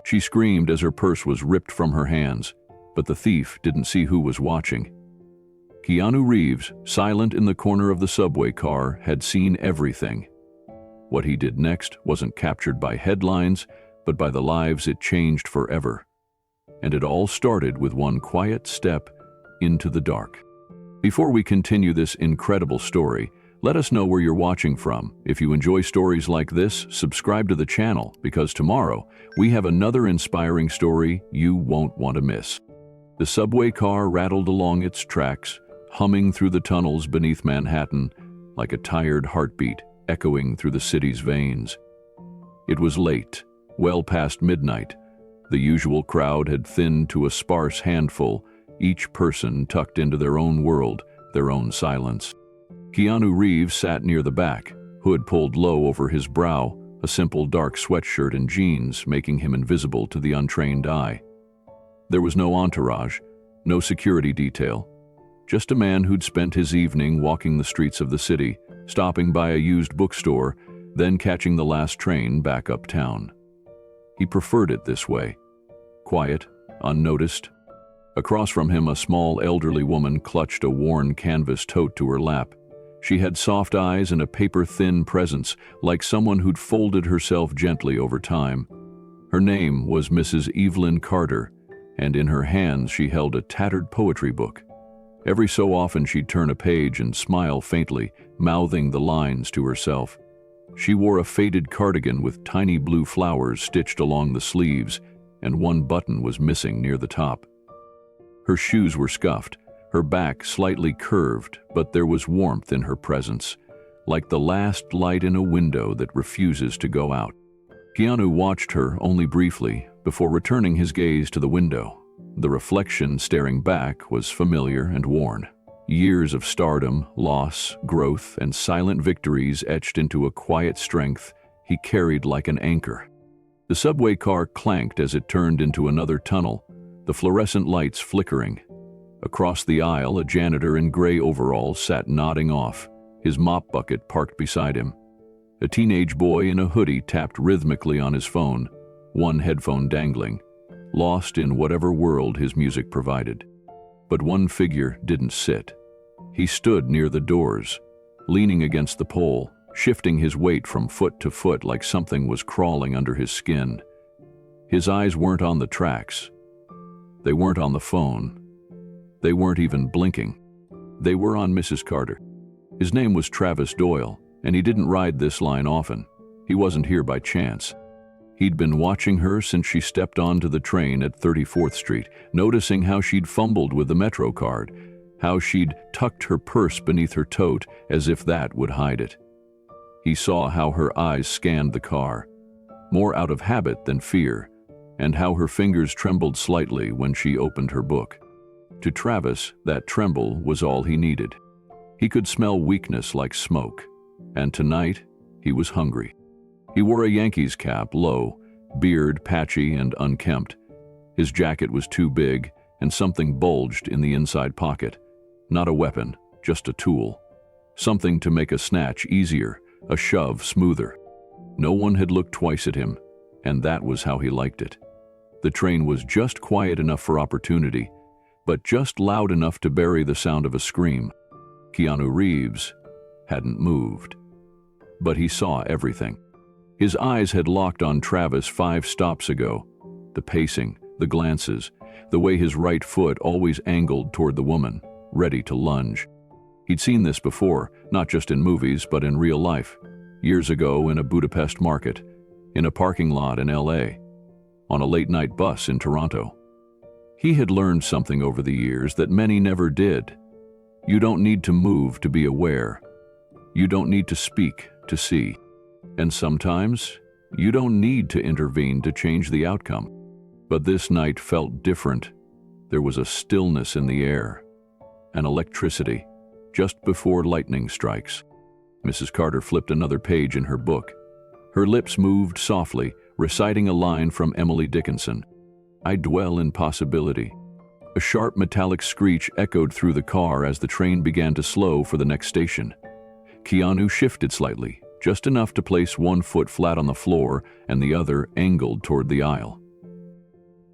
She screamed as her purse was ripped from her hands, but the thief didn't see who was watching. Keanu Reeves, silent in the corner of the subway car, had seen everything. What he did next wasn't captured by headlines, but by the lives it changed forever. And it all started with one quiet step into the dark. Before we continue this incredible story, let us know where you're watching from. If you enjoy stories like this, subscribe to the channel, because tomorrow we have another inspiring story you won't want to miss. The subway car rattled along its tracks, humming through the tunnels beneath Manhattan like a tired heartbeat echoing through the city's veins. It was late, well past midnight. The usual crowd had thinned to a sparse handful, each person tucked into their own world, their own silence. Keanu Reeves sat near the back, hood pulled low over his brow, a simple dark sweatshirt and jeans making him invisible to the untrained eye. There was no entourage, no security detail, just a man who'd spent his evening walking the streets of the city, stopping by a used bookstore, then catching the last train back uptown. He preferred it this way, quiet, unnoticed. Across from him, a small elderly woman clutched a worn canvas tote to her lap. She had soft eyes and a paper-thin presence, like someone who'd folded herself gently over time. Her name was Mrs. Evelyn Carter, and in her hands she held a tattered poetry book. Every so often she'd turn a page and smile faintly, mouthing the lines to herself. She wore a faded cardigan with tiny blue flowers stitched along the sleeves, and one button was missing near the top. Her shoes were scuffed, her back slightly curved, but there was warmth in her presence, like the last light in a window that refuses to go out. Keanu watched her only briefly before returning his gaze to the window. The reflection staring back was familiar and worn. Years of stardom, loss, growth, and silent victories etched into a quiet strength he carried like an anchor. The subway car clanked as it turned into another tunnel, the fluorescent lights flickering. Across the aisle, a janitor in gray overalls sat nodding off, his mop bucket parked beside him. A teenage boy in a hoodie tapped rhythmically on his phone, one headphone dangling, lost in whatever world his music provided. But one figure didn't sit. He stood near the doors, leaning against the pole, shifting his weight from foot to foot like something was crawling under his skin. His eyes weren't on the tracks. They weren't on the phone. They weren't even blinking. They were on Mrs. Carter. His name was Travis Doyle, and he didn't ride this line often. He wasn't here by chance. He'd been watching her since she stepped onto the train at 34th Street, noticing how she'd fumbled with the Metro card, how she'd tucked her purse beneath her tote as if that would hide it. He saw how her eyes scanned the car, more out of habit than fear, and how her fingers trembled slightly when she opened her book. To Travis, that tremble was all he needed. He could smell weakness like smoke, and tonight he was hungry. He wore a Yankees cap, low, beard patchy and unkempt. His jacket was too big, and something bulged in the inside pocket. Not a weapon, just a tool. Something to make a snatch easier, a shove smoother. No one had looked twice at him, and that was how he liked it. The train was just quiet enough for opportunity, but just loud enough to bury the sound of a scream. Keanu Reeves hadn't moved, but he saw everything. His eyes had locked on Travis 5 stops ago. The pacing, the glances, the way his right foot always angled toward the woman, ready to lunge. He'd seen this before, not just in movies, but in real life. Years ago in a Budapest market, in a parking lot in LA, on a late-night bus in Toronto. He had learned something over the years that many never did. You don't need to move to be aware. You don't need to speak to see. And sometimes, you don't need to intervene to change the outcome. But this night felt different. There was a stillness in the air, an electricity, just before lightning strikes. Mrs. Carter flipped another page in her book. Her lips moved softly, reciting a line from Emily Dickinson. I dwell in possibility. A sharp metallic screech echoed through the car as the train began to slow for the next station. Keanu shifted slightly, just enough to place one foot flat on the floor and the other angled toward the aisle.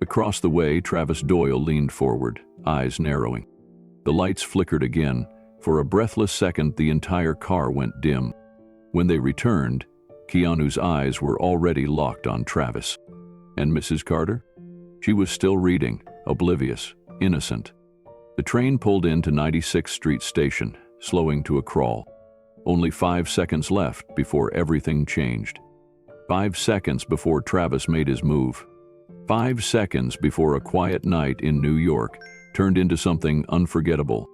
Across the way, Travis Doyle leaned forward, eyes narrowing. The lights flickered again. For a breathless second, the entire car went dim. When they returned, Keanu's eyes were already locked on Travis. And Mrs. Carter? She was still reading, oblivious, innocent. The train pulled into 96th Street Station, slowing to a crawl. Only 5 seconds left before everything changed. 5 seconds before Travis made his move. 5 seconds before a quiet night in New York turned into something unforgettable.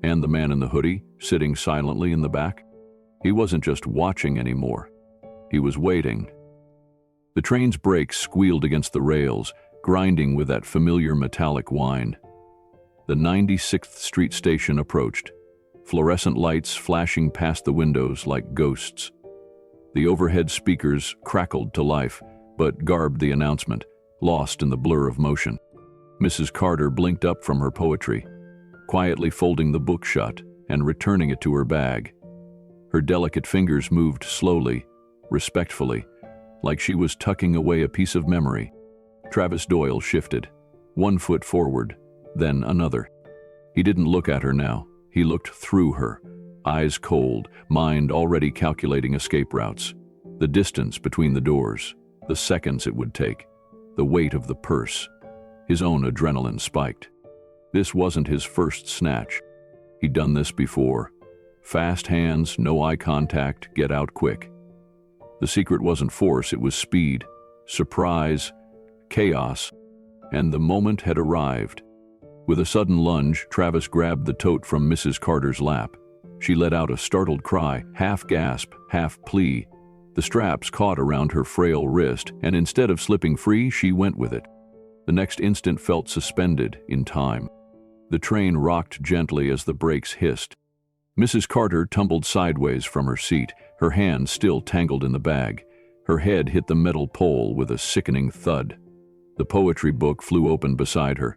And the man in the hoodie, sitting silently in the back? He wasn't just watching anymore. He was waiting. The train's brakes squealed against the rails, grinding with that familiar metallic whine. The 96th Street station approached, fluorescent lights flashing past the windows like ghosts. The overhead speakers crackled to life, but garbed the announcement, lost in the blur of motion. Mrs. Carter blinked up from her poetry, quietly folding the book shut and returning it to her bag. Her delicate fingers moved slowly, respectfully, like she was tucking away a piece of memory. Travis Doyle shifted, one foot forward, then another. He didn't look at her now. He looked through her, eyes cold, mind already calculating escape routes. The distance between the doors, the seconds it would take, the weight of the purse. His own adrenaline spiked. This wasn't his first snatch. He'd done this before. Fast hands, no eye contact, get out quick. The secret wasn't force, it was speed, surprise, chaos, and the moment had arrived. With a sudden lunge, Travis grabbed the tote from Mrs. Carter's lap. She let out a startled cry, half gasp, half plea. The straps caught around her frail wrist, and instead of slipping free, she went with it. The next instant felt suspended in time. The train rocked gently as the brakes hissed. Mrs. Carter tumbled sideways from her seat, her hand still tangled in the bag. Her head hit the metal pole with a sickening thud. The poetry book flew open beside her.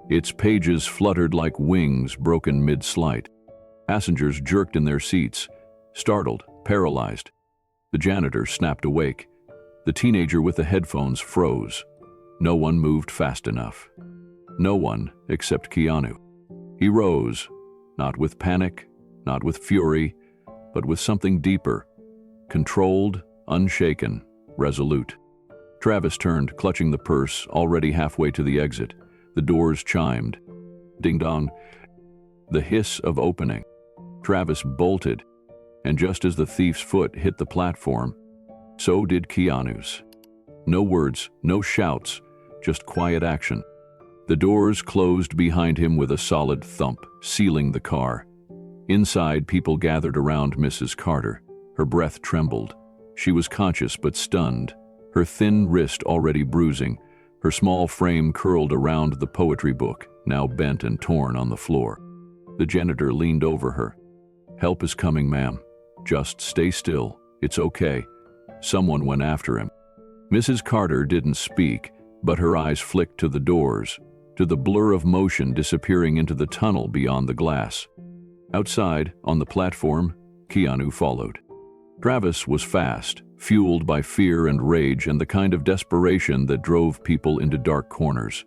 Its pages fluttered like wings broken mid-slight. Passengers jerked in their seats, startled, paralyzed. The janitor snapped awake. The teenager with the headphones froze. No one moved fast enough. No one except Keanu. He rose, not with panic, not with fury, but with something deeper. Controlled, unshaken, resolute. Travis turned, clutching the purse, already halfway to the exit. The doors chimed. Ding-dong. The hiss of opening. Travis bolted, and just as the thief's foot hit the platform, so did Keanu's. No words, no shouts, just quiet action. The doors closed behind him with a solid thump, sealing the car. Inside, people gathered around Mrs. Carter. Her breath trembled. She was conscious but stunned, her thin wrist already bruising, her small frame curled around the poetry book, now bent and torn on the floor. The janitor leaned over her. "Help is coming, ma'am. Just stay still. It's okay." Someone went after him. Mrs. Carter didn't speak, but her eyes flicked to the doors, to the blur of motion disappearing into the tunnel beyond the glass. Outside, on the platform, Keanu followed. Travis was fast, fueled by fear and rage and the kind of desperation that drove people into dark corners.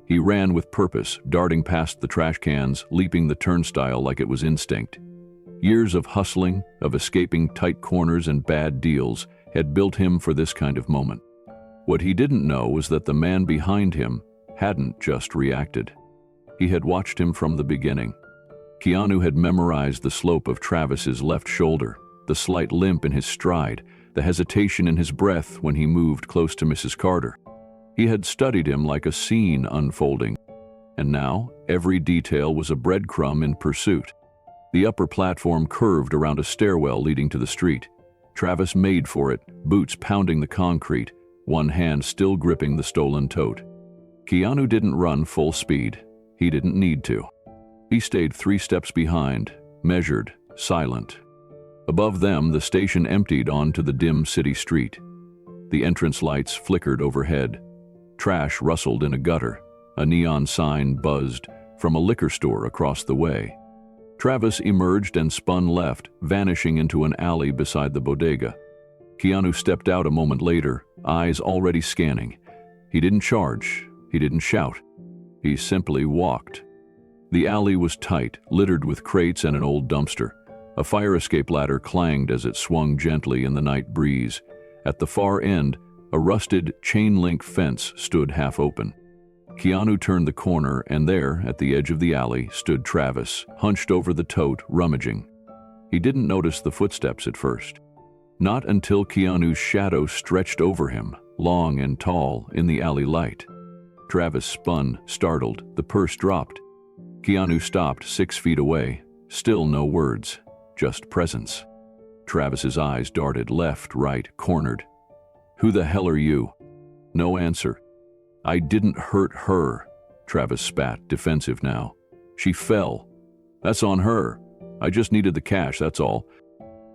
He ran with purpose, darting past the trash cans, leaping the turnstile like it was instinct. Years of hustling, of escaping tight corners and bad deals, had built him for this kind of moment. What he didn't know was that the man behind him hadn't just reacted. He had watched him from the beginning. Keanu had memorized the slope of Travis's left shoulder, the slight limp in his stride, the hesitation in his breath when he moved close to Mrs. Carter. He had studied him like a scene unfolding, and now every detail was a breadcrumb in pursuit. The upper platform curved around a stairwell leading to the street. Travis made for it, boots pounding the concrete, one hand still gripping the stolen tote. Keanu didn't run full speed. He didn't need to. He stayed 3 steps behind, measured, silent. Above them, the station emptied onto the dim city street. The entrance lights flickered overhead. Trash rustled in a gutter. A neon sign buzzed from a liquor store across the way. Travis emerged and spun left, vanishing into an alley beside the bodega. Keanu stepped out a moment later, eyes already scanning. He didn't charge. He didn't shout. He simply walked. The alley was tight, littered with crates and an old dumpster. A fire escape ladder clanged as it swung gently in the night breeze. At the far end, a rusted chain-link fence stood half open. Keanu turned the corner, and there, at the edge of the alley, stood Travis, hunched over the tote, rummaging. He didn't notice the footsteps at first. Not until Keanu's shadow stretched over him, long and tall, in the alley light. Travis spun, startled. The purse dropped. Keanu stopped 6 feet away. Still no words, just presence. Travis's eyes darted left, right, cornered. "Who the hell are you?" No answer. "I didn't hurt her," Travis spat, defensive now. "She fell. That's on her. I just needed the cash, that's all."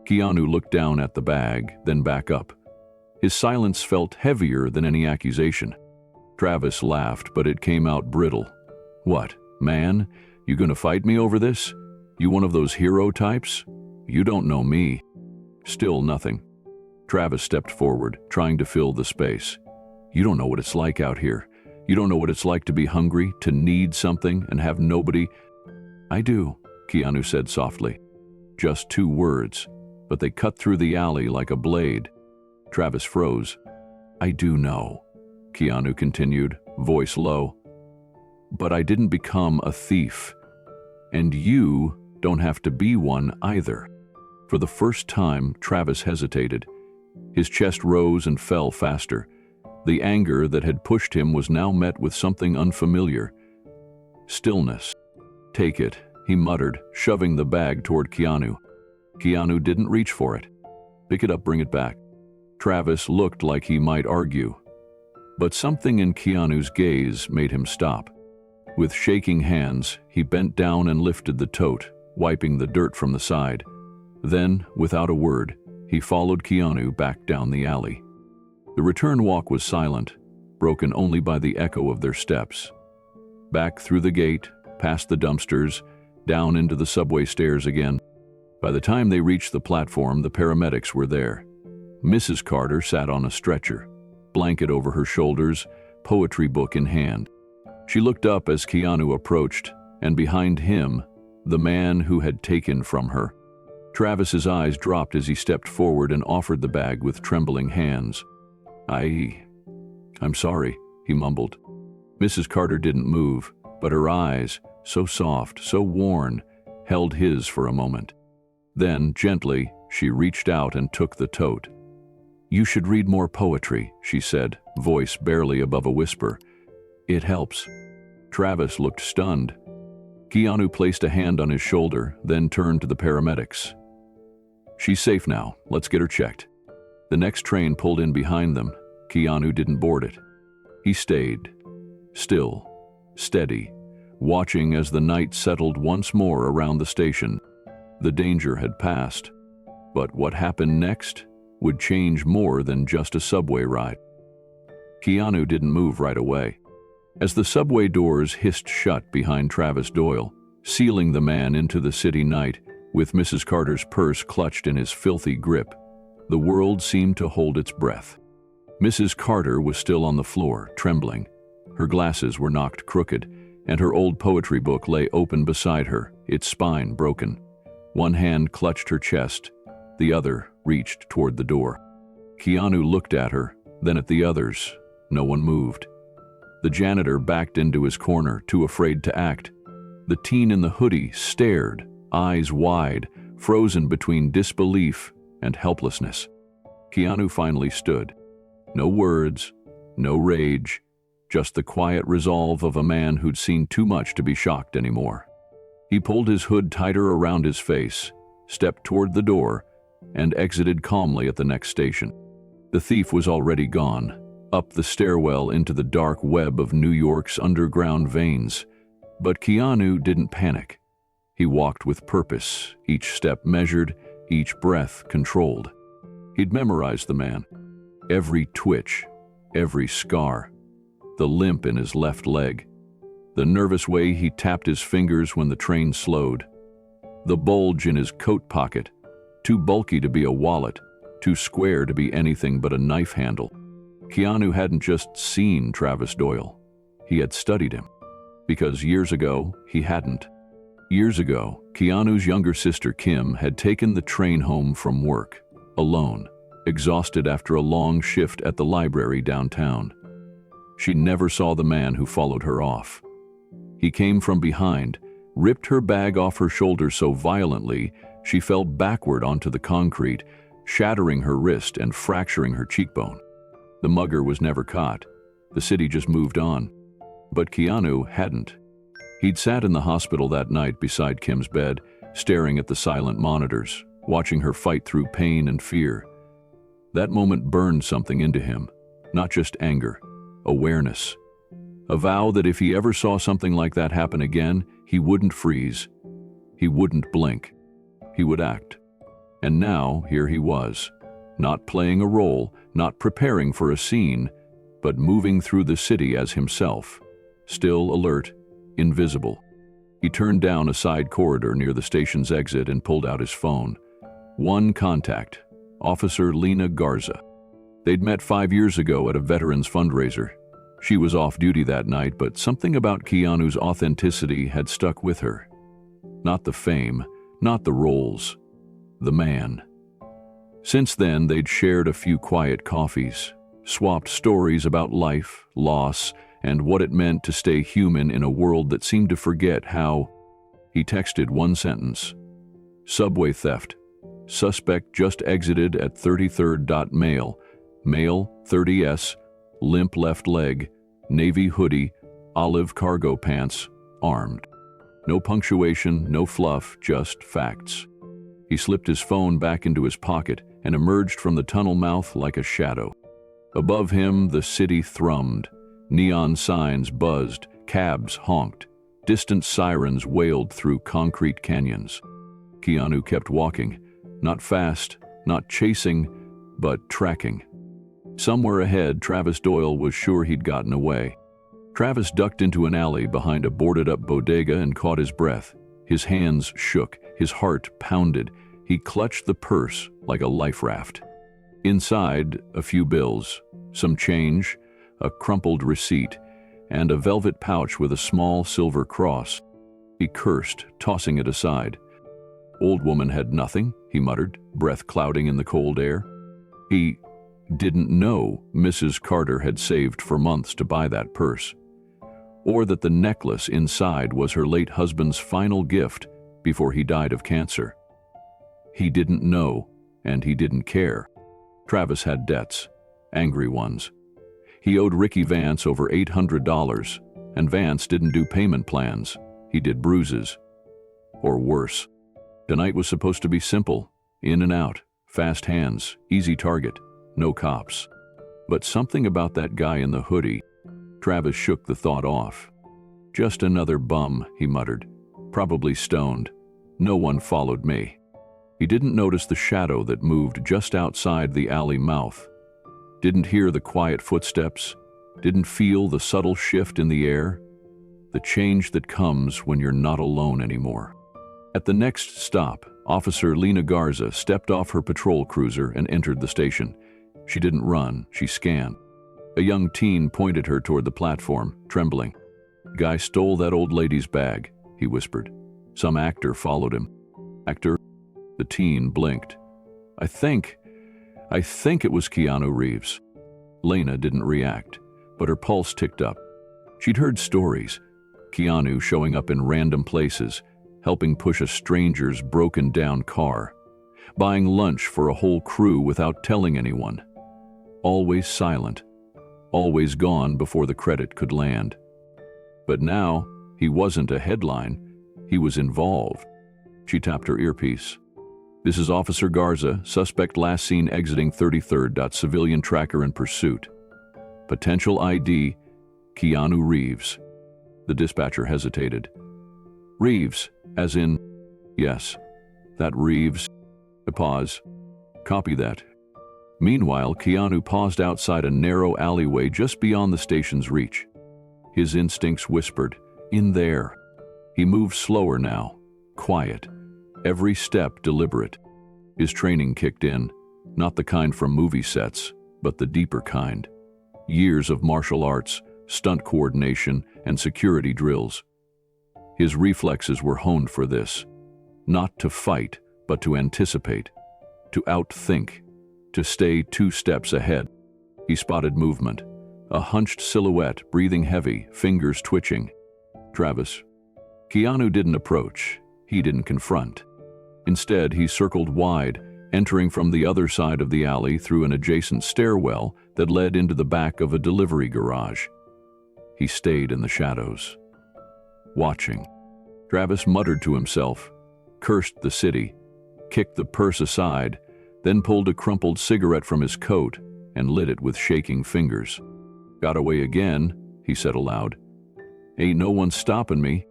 Keanu looked down at the bag, then back up. His silence felt heavier than any accusation. Travis laughed, but it came out brittle. "What, man? You gonna fight me over this? You one of those hero types? You don't know me." Still nothing. Travis stepped forward, trying to fill the space. "You don't know what it's like out here. You don't know what it's like to be hungry, to need something, and have nobody." "I do," Keanu said softly. Just 2 words, but they cut through the alley like a blade. Travis froze. "I do know," Keanu continued, voice low. "But I didn't become a thief. And you don't have to be one either." For the first time, Travis hesitated. His chest rose and fell faster. The anger that had pushed him was now met with something unfamiliar. Stillness. "Take it," he muttered, shoving the bag toward Keanu. Keanu didn't reach for it. "Pick it up, bring it back." Travis looked like he might argue. But something in Keanu's gaze made him stop. With shaking hands, he bent down and lifted the tote, wiping the dirt from the side. Then, without a word, he followed Keanu back down the alley. The return walk was silent, broken only by the echo of their steps. Back through the gate, past the dumpsters, down into the subway stairs again. By the time they reached the platform, the paramedics were there. Mrs. Carter sat on a stretcher, blanket over her shoulders, poetry book in hand. She looked up as Keanu approached, and behind him, the man who had taken from her. Travis's eyes dropped as he stepped forward and offered the bag with trembling hands. I'm sorry," he mumbled. Mrs. Carter didn't move, but her eyes, so soft, so worn, held his for a moment. Then, gently, she reached out and took the tote. "You should read more poetry," she said, voice barely above a whisper. "It helps." Travis looked stunned. Keanu placed a hand on his shoulder, then turned to the paramedics. "She's safe now. Let's get her checked." The next train pulled in behind them. Keanu didn't board it. He stayed, still, steady, watching as the night settled once more around the station. The danger had passed, but what happened next would change more than just a subway ride. Keanu didn't move right away. As the subway doors hissed shut behind Travis Doyle, sealing the man into the city night, with Mrs. Carter's purse clutched in his filthy grip, the world seemed to hold its breath. Mrs. Carter was still on the floor, trembling. Her glasses were knocked crooked, and her old poetry book lay open beside her, its spine broken. One hand clutched her chest, the other reached toward the door. Keanu looked at her, then at the others. No one moved. The janitor backed into his corner, too afraid to act. The teen in the hoodie stared, eyes wide, frozen between disbelief and helplessness. Keanu finally stood. No words, no rage, just the quiet resolve of a man who'd seen too much to be shocked anymore. He pulled his hood tighter around his face, stepped toward the door, and exited calmly at the next station. The thief was already gone, up the stairwell into the dark web of New York's underground veins. But Keanu didn't panic. He walked with purpose, each step measured, each breath controlled. He'd memorized the man. Every twitch, every scar, the limp in his left leg, the nervous way he tapped his fingers when the train slowed, the bulge in his coat pocket, too bulky to be a wallet, too square to be anything but a knife handle. Keanu hadn't just seen Travis Doyle. he had studied him. Because years ago, he hadn't. Years ago, Keanu's younger sister Kim had taken the train home from work, alone, exhausted after a long shift at the library downtown. She never saw the man who followed her off. He came from behind, ripped her bag off her shoulder so violently she fell backward onto the concrete, shattering her wrist and fracturing her cheekbone. The mugger was never caught. The city just moved on. But Keanu hadn't. He'd sat in the hospital that night beside Kim's bed, staring at the silent monitors, watching her fight through pain and fear. That moment burned something into him, not just anger, awareness. A vow that if he ever saw something like that happen again, he wouldn't freeze. He wouldn't blink. He would act. And now, here he was, not playing a role, not preparing for a scene, but moving through the city as himself, still alert, invisible. He turned down a side corridor near the station's exit and pulled out his phone. One contact, Officer Lena Garza. They'd met 5 years ago at a veterans fundraiser. She was off duty that night, but something about Keanu's authenticity had stuck with her. Not the fame, not the roles, the man. Since then, they'd shared a few quiet coffees, swapped stories about life, loss, and what it meant to stay human in a world that seemed to forget how. He texted one sentence. Subway theft. Suspect just exited at 33rd. Male, 30S, limp left leg, navy hoodie, olive cargo pants, armed. No punctuation, no fluff, just facts. He slipped his phone back into his pocket and emerged from the tunnel mouth like a shadow. Above him, the city thrummed. Neon signs buzzed, cabs honked, distant sirens wailed through concrete canyons. Keanu kept walking, not fast, not chasing, but tracking. Somewhere ahead, Travis Doyle was sure he'd gotten away. Travis ducked into an alley behind a boarded-up bodega and caught his breath. His hands shook, his heart pounded. He clutched the purse like a life raft. Inside, a few bills, some change, a crumpled receipt, and a velvet pouch with a small silver cross. He cursed, tossing it aside. Old woman had nothing, he muttered, breath clouding in the cold air. He didn't know Mrs. Carter had saved for months to buy that purse, or that the necklace inside was her late husband's final gift before he died of cancer. He didn't know, and he didn't care. Travis had debts, angry ones. He owed Ricky Vance over $800, and Vance didn't do payment plans. He did bruises. Or worse. Tonight was supposed to be simple, in and out, fast hands, easy target, no cops. But something about that guy in the hoodie. Travis shook the thought off. Just another bum, he muttered, probably stoned. No one followed me. He didn't notice the shadow that moved just outside the alley mouth. Didn't hear the quiet footsteps, didn't feel the subtle shift in the air, the change that comes when you're not alone anymore. At the next stop, Officer Lena Garza stepped off her patrol cruiser and entered the station. She didn't run, she scanned. A young teen pointed her toward the platform, trembling. Guy stole that old lady's bag, he whispered. Some actor followed him. Actor? The teen blinked. I think it was Keanu Reeves. Lena didn't react, but her pulse ticked up. She'd heard stories. Keanu showing up in random places, helping push a stranger's broken-down car, buying lunch for a whole crew without telling anyone. Always silent, always gone before the credit could land. But now, he wasn't a headline, he was involved. She tapped her earpiece. This is Officer Garza, suspect last seen exiting 33rd. Civilian tracker in pursuit. Potential ID, Keanu Reeves. The dispatcher hesitated. Reeves, as in, yes, that Reeves. A pause. Copy that. Meanwhile, Keanu paused outside a narrow alleyway just beyond the station's reach. His instincts whispered, in there. He moved slower now, quiet. Every step deliberate. His training kicked in, not the kind from movie sets, but the deeper kind. Years of martial arts, stunt coordination, and security drills. His reflexes were honed for this. Not to fight, but to anticipate, to outthink, to stay 2 steps ahead. He spotted movement, a hunched silhouette, breathing heavy, fingers twitching. Travis. Keanu didn't approach. He didn't confront. Instead, he circled wide, entering from the other side of the alley through an adjacent stairwell that led into the back of a delivery garage. He stayed in the shadows, watching. Travis muttered to himself, cursed the city, kicked the purse aside, then pulled a crumpled cigarette from his coat and lit it with shaking fingers. "Got away again," he said aloud. "Ain't no one stopping me."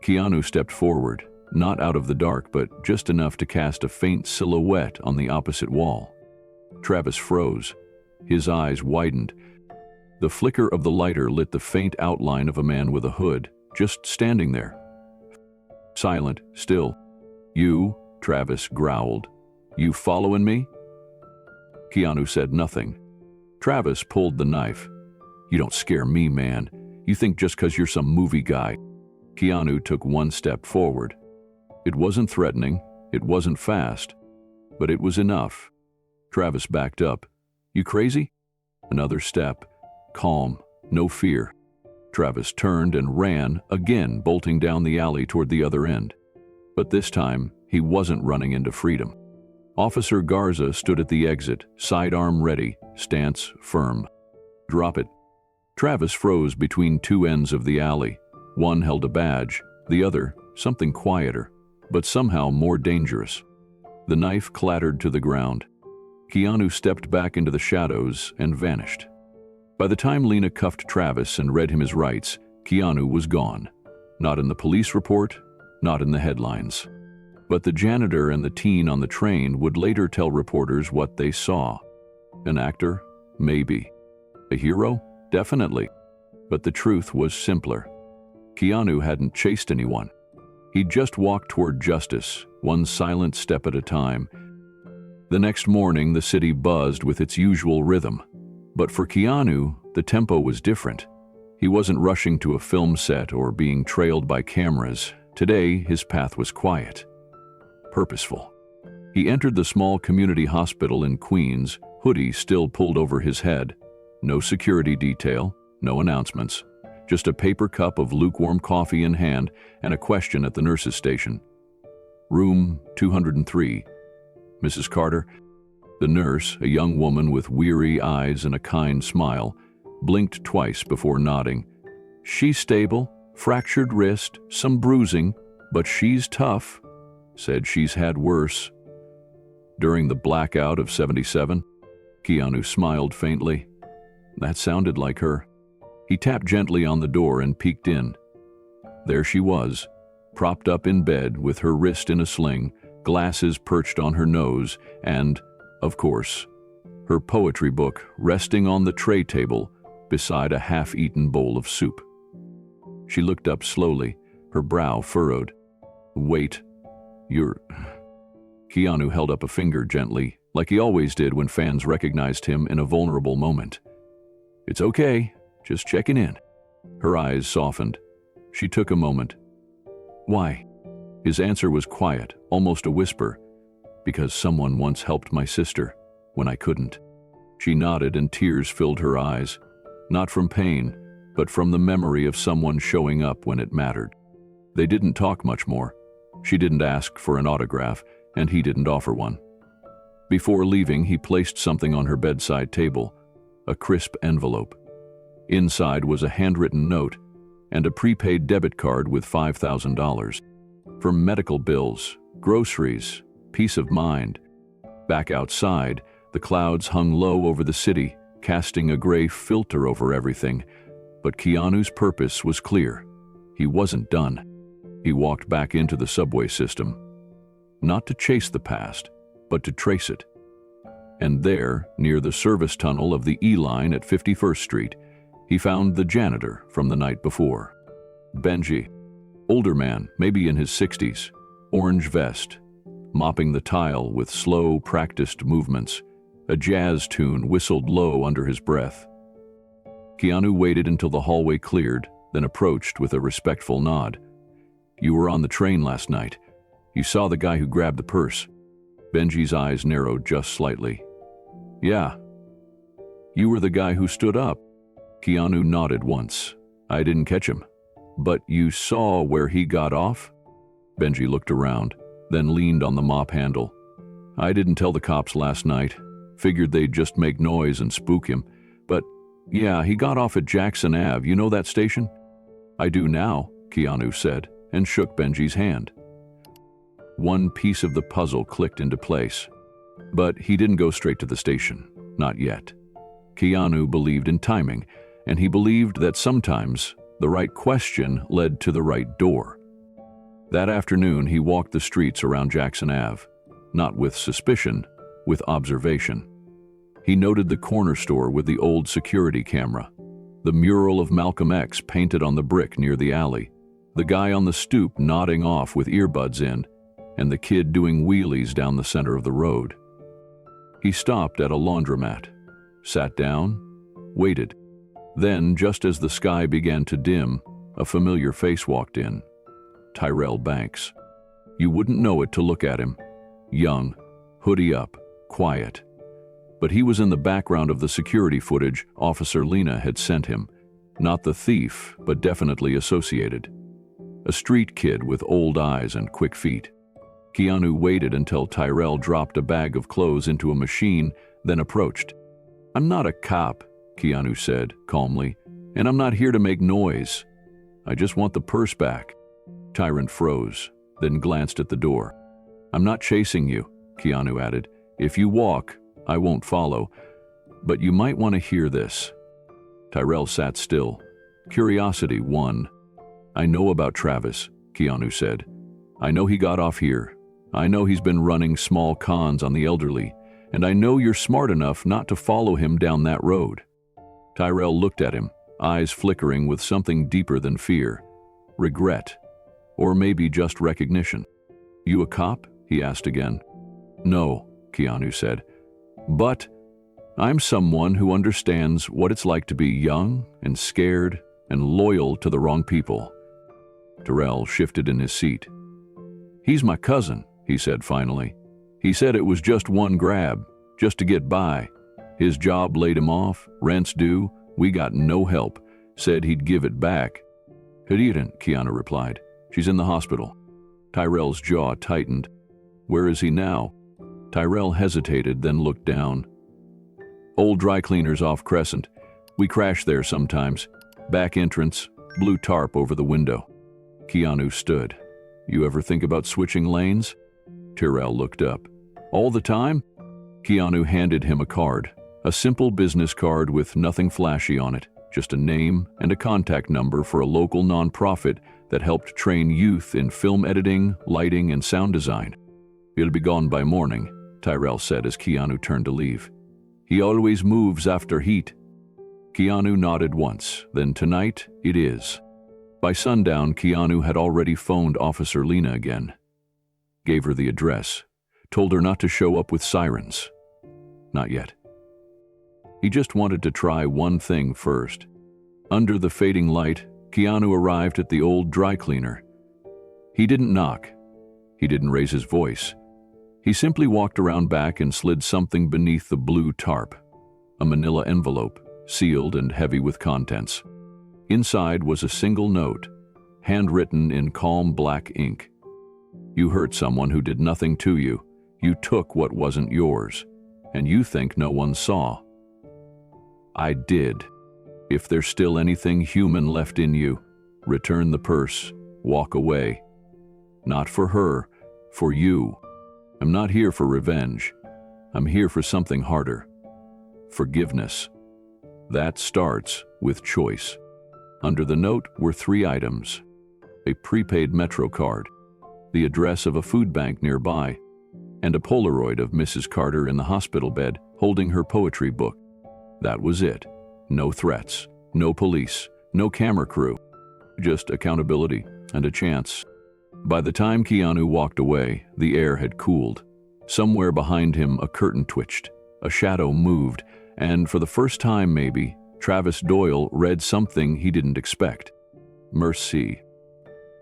Keanu stepped forward, not out of the dark, but just enough to cast a faint silhouette on the opposite wall. Travis froze. His eyes widened. The flicker of the lighter lit the faint outline of a man with a hood, just standing there. Silent, still. "You," Travis growled. "You following me?" Keanu said nothing. Travis pulled the knife. "You don't scare me, man. You think just 'cause you're some movie guy." Keanu took 1 step forward. It wasn't threatening, it wasn't fast, but it was enough. Travis backed up. "You crazy?" Another step. Calm, no fear. Travis turned and ran, again bolting down the alley toward the other end. But this time, he wasn't running into freedom. Officer Garza stood at the exit, sidearm ready, stance firm. "Drop it." Travis froze between 2 ends of the alley. One held a badge, the other, something quieter, but somehow more dangerous. The knife clattered to the ground. Keanu stepped back into the shadows and vanished. By the time Lena cuffed Travis and read him his rights, Keanu was gone. Not in the police report, not in the headlines. But the janitor and the teen on the train would later tell reporters what they saw. An actor? Maybe. A hero? Definitely. But the truth was simpler. Keanu hadn't chased anyone. He'd just walked toward justice, one silent step at a time. The next morning, the city buzzed with its usual rhythm. But for Keanu, the tempo was different. He wasn't rushing to a film set or being trailed by cameras. Today, his path was quiet, purposeful. He entered the small community hospital in Queens, hoodie still pulled over his head. No security detail, no announcements. Just a paper cup of lukewarm coffee in hand and a question at the nurse's station. "Room 203. Mrs. Carter?" The nurse, a young woman with weary eyes and a kind smile, blinked twice before nodding. "She's stable, fractured wrist, some bruising, but she's tough. Said she's had worse." "During the blackout of '77? Keanu smiled faintly. That sounded like her. He tapped gently on the door and peeked in. There she was, propped up in bed with her wrist in a sling, glasses perched on her nose, and, of course, her poetry book resting on the tray table beside a half-eaten bowl of soup. She looked up slowly, her brow furrowed. "Wait, you're..." Keanu held up a finger gently, like he always did when fans recognized him in a vulnerable moment. "It's okay, just checking in." Her eyes softened. She took a moment. "Why?" His answer was quiet, almost a whisper. "Because someone once helped my sister, when I couldn't." She nodded and tears filled her eyes. Not from pain, but from the memory of someone showing up when it mattered. They didn't talk much more. She didn't ask for an autograph, and he didn't offer one. Before leaving, he placed something on her bedside table, a crisp envelope. Inside was a handwritten note and a prepaid debit card with $5,000. For medical bills, groceries, peace of mind. Back outside, the clouds hung low over the city, casting a gray filter over everything. But Keanu's purpose was clear. He wasn't done. He walked back into the subway system. Not to chase the past, but to trace it. And there, near the service tunnel of the E line at 51st Street, he found the janitor from the night before. Benji. Older man, maybe in his 60s, orange vest, mopping the tile with slow, practiced movements. A jazz tune whistled low under his breath. Keanu waited until the hallway cleared, then approached with a respectful nod. "You were on the train last night. You saw the guy who grabbed the purse." Benji's eyes narrowed just slightly. "Yeah." "You were the guy who stood up." Keanu nodded once. "I didn't catch him." "But you saw where he got off?" Benji looked around, then leaned on the mop handle. "I didn't tell the cops last night. Figured they'd just make noise and spook him. But yeah, he got off at Jackson Ave. You know that station?" "I do now," Keanu said, and shook Benji's hand. One piece of the puzzle clicked into place. But he didn't go straight to the station. Not yet. Keanu believed in timing, and he believed that sometimes the right question led to the right door. That afternoon, he walked the streets around Jackson Ave, not with suspicion, with observation. He noted the corner store with the old security camera, the mural of Malcolm X painted on the brick near the alley, the guy on the stoop nodding off with earbuds in, and the kid doing wheelies down the center of the road. He stopped at a laundromat, sat down, waited. Then, just as the sky began to dim, a familiar face walked in. Tyrell Banks. You wouldn't know it to look at him. Young, hoodie up, quiet. But he was in the background of the security footage Officer Lena had sent him. Not the thief, but definitely associated. A street kid with old eyes and quick feet. Keanu waited until Tyrell dropped a bag of clothes into a machine, then approached. "I'm not a cop," Keanu said calmly, "and I'm not here to make noise. I just want the purse back." Tyrant froze, then glanced at the door. "I'm not chasing you," Keanu added. "If you walk, I won't follow. But you might want to hear this." Tyrell sat still. Curiosity won. "I know about Travis," Keanu said. "I know he got off here. I know he's been running small cons on the elderly, and I know you're smart enough not to follow him down that road." Tyrell looked at him, eyes flickering with something deeper than fear. Regret. Or maybe just recognition. "You a cop?" he asked again. "No," Keanu said. "But I'm someone who understands what it's like to be young and scared and loyal to the wrong people." Tyrell shifted in his seat. "He's my cousin," he said finally. "He said it was just one grab, just to get by. His job laid him off, rent's due, we got no help. Said he'd give it back." "He didn't," Keanu replied. "She's in the hospital." Tyrell's jaw tightened. "Where is he now?" Tyrell hesitated, then looked down. "Old dry cleaners off Crescent. We crash there sometimes. Back entrance, blue tarp over the window." Keanu stood. "You ever think about switching lanes?" Tyrell looked up. "All the time?" Keanu handed him a card, a simple business card with nothing flashy on it, just a name and a contact number for a local nonprofit that helped train youth in film editing, lighting, and sound design. "He'll be gone by morning," Tyrell said as Keanu turned to leave. "He always moves after heat." Keanu nodded once, then tonight it is. By sundown, Keanu had already phoned Officer Lena again. Gave her the address, told her not to show up with sirens. Not yet. He just wanted to try one thing first. Under the fading light, Keanu arrived at the old dry cleaner. He didn't knock. He didn't raise his voice. He simply walked around back and slid something beneath the blue tarp. A manila envelope, sealed and heavy with contents. Inside was a single note, handwritten in calm black ink. "You hurt someone who did nothing to you. You took what wasn't yours. And you think no one saw. I did. If there's still anything human left in you, return the purse, walk away. Not for her, for you. I'm not here for revenge. I'm here for something harder. Forgiveness. That starts with choice." Under the note were 3 items. A prepaid Metro card, the address of a food bank nearby, and a Polaroid of Mrs. Carter in the hospital bed holding her poetry book. That was it. No threats, no police, no camera crew. Just accountability and a chance. By the time Keanu walked away, the air had cooled. Somewhere behind him, a curtain twitched, a shadow moved, and for the first time maybe, Travis Doyle read something he didn't expect. Mercy.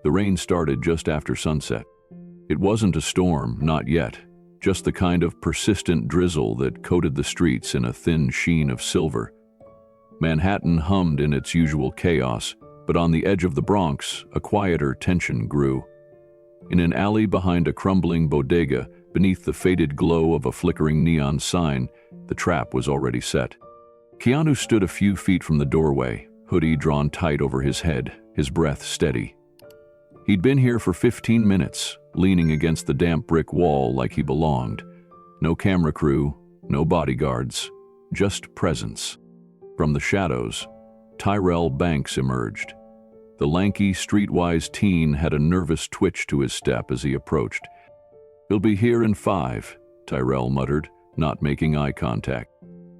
The rain started just after sunset. It wasn't a storm, not yet, just the kind of persistent drizzle that coated the streets in a thin sheen of silver. Manhattan hummed in its usual chaos, but on the edge of the Bronx, a quieter tension grew. In an alley behind a crumbling bodega, beneath the faded glow of a flickering neon sign, the trap was already set. Keanu stood a few feet from the doorway, hoodie drawn tight over his head, his breath steady. He'd been here for 15 minutes, leaning against the damp brick wall like he belonged. No camera crew, no bodyguards, just presence. From the shadows, Tyrell Banks emerged. The lanky, streetwise teen had a nervous twitch to his step as he approached. "He'll be here in 5, Tyrell muttered, not making eye contact.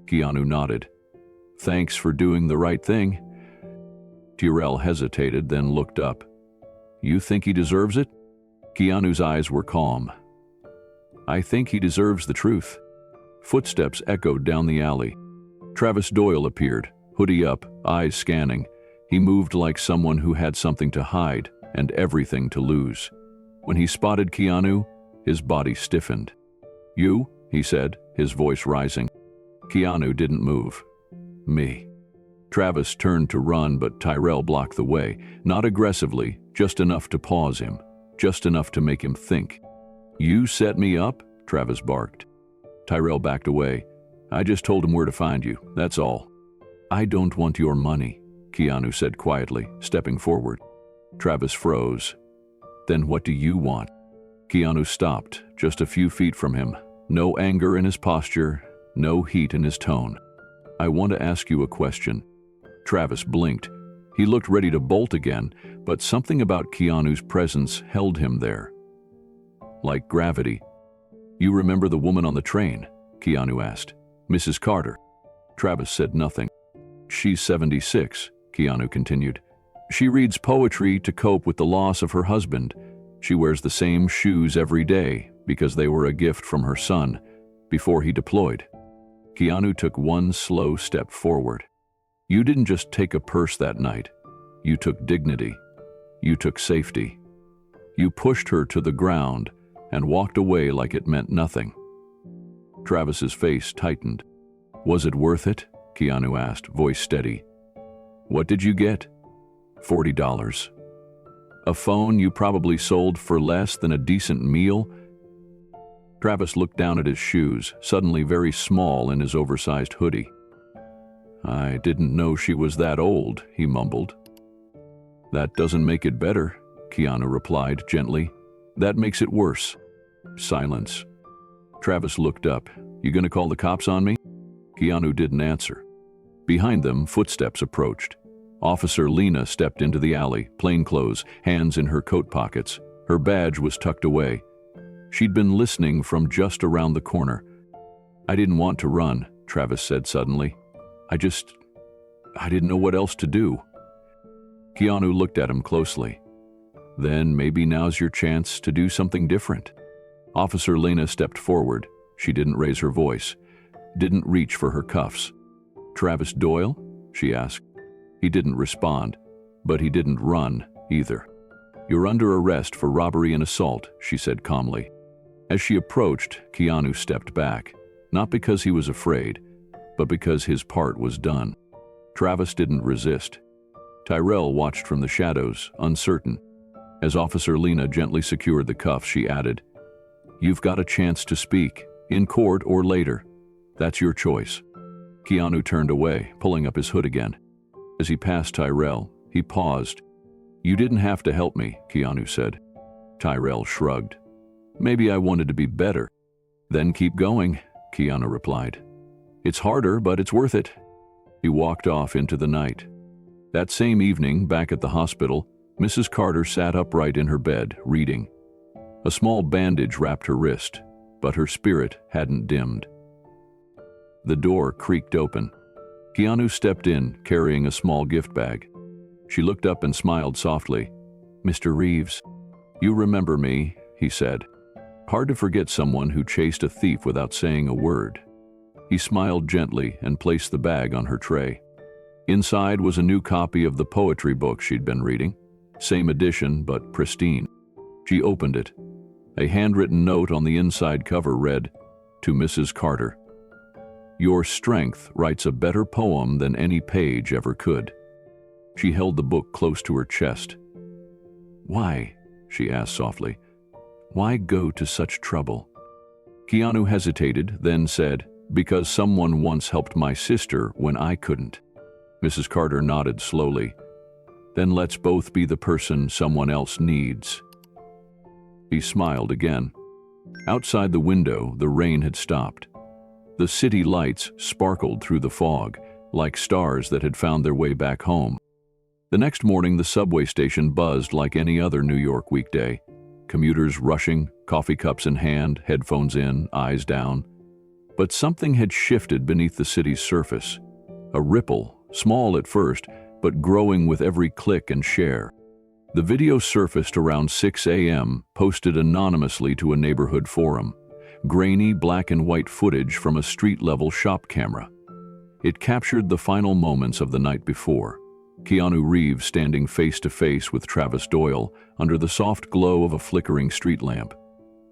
Keanu nodded. "Thanks for doing the right thing." Tyrell hesitated, then looked up. "You think he deserves it?" Keanu's eyes were calm. "I think he deserves the truth." Footsteps echoed down the alley. Travis Doyle appeared, hoodie up, eyes scanning. He moved like someone who had something to hide and everything to lose. When he spotted Keanu, his body stiffened. "You?" he said, his voice rising. Keanu didn't move. "Me." Travis turned to run, but Tyrell blocked the way, not aggressively, just enough to pause him, just enough to make him think. "You set me up?" Travis barked. Tyrell backed away. "I just told him where to find you, that's all." "I don't want your money," Keanu said quietly, stepping forward. Travis froze. "Then what do you want?" Keanu stopped, just a few feet from him. No anger in his posture, no heat in his tone. "I want to ask you a question." Travis blinked. He looked ready to bolt again, but something about Keanu's presence held him there. Like gravity. "You remember the woman on the train?" Keanu asked. "Mrs. Carter." Travis said nothing. "She's 76, Keanu continued. "She reads poetry to cope with the loss of her husband. She wears the same shoes every day because they were a gift from her son before he deployed." Keanu took one slow step forward. "You didn't just take a purse that night. You took dignity. You took safety. You pushed her to the ground and walked away like it meant nothing." Travis's face tightened. "Was it worth it?" Keanu asked, voice steady. "What did you get?" $40. "A phone you probably sold for less than a decent meal?" Travis looked down at his shoes, suddenly very small in his oversized hoodie. "I didn't know she was that old," he mumbled. "That doesn't make it better," Keanu replied gently. "That makes it worse." Silence. Travis looked up. "You gonna call the cops on me?" Keanu didn't answer. Behind them, footsteps approached. Officer Lena stepped into the alley, plainclothes, hands in her coat pockets. Her badge was tucked away. She'd been listening from just around the corner. "I didn't want to run," Travis said suddenly. I didn't know what else to do." Keanu looked at him closely. "Then maybe now's your chance to do something different." Officer Lena stepped forward. She didn't raise her voice, didn't reach for her cuffs. "Travis Doyle?" she asked. He didn't respond, but he didn't run either. "You're under arrest for robbery and assault," she said calmly. As she approached, Keanu stepped back, not because he was afraid, but because his part was done. Travis didn't resist. Tyrell watched from the shadows, uncertain. As Officer Lena gently secured the cuffs, she added, "You've got a chance to speak, in court or later. That's your choice." Keanu turned away, pulling up his hood again. As he passed Tyrell, he paused. "You didn't have to help me," Keanu said. Tyrell shrugged. "Maybe I wanted to be better." "Then keep going," Keanu replied. "It's harder, but it's worth it." He walked off into the night. That same evening, back at the hospital, Mrs. Carter sat upright in her bed, reading. A small bandage wrapped her wrist, but her spirit hadn't dimmed. The door creaked open. Keanu stepped in, carrying a small gift bag. She looked up and smiled softly. "Mr. Reeves." "You remember me," he said. Hard to forget someone who chased a thief without saying a word. He smiled gently and placed the bag on her tray. Inside was a new copy of the poetry book she'd been reading. Same edition, but pristine. She opened it. A handwritten note on the inside cover read, "To Mrs. Carter. Your strength writes a better poem than any page ever could." She held the book close to her chest. "Why?" she asked softly. "Why go to such trouble?" Keanu hesitated, then said, "Because someone once helped my sister when I couldn't." Mrs. Carter nodded slowly. "Then let's both be the person someone else needs." He smiled again. Outside the window, the rain had stopped. The city lights sparkled through the fog, like stars that had found their way back home. The next morning, the subway station buzzed like any other New York weekday. Commuters rushing, coffee cups in hand, headphones in, eyes down. But something had shifted beneath the city's surface. A ripple, small at first, but growing with every click and share. The video surfaced around 6 a.m., posted anonymously to a neighborhood forum. Grainy black and white footage from a street-level shop camera. It captured the final moments of the night before. Keanu Reeves standing face-to-face with Travis Doyle under the soft glow of a flickering street lamp.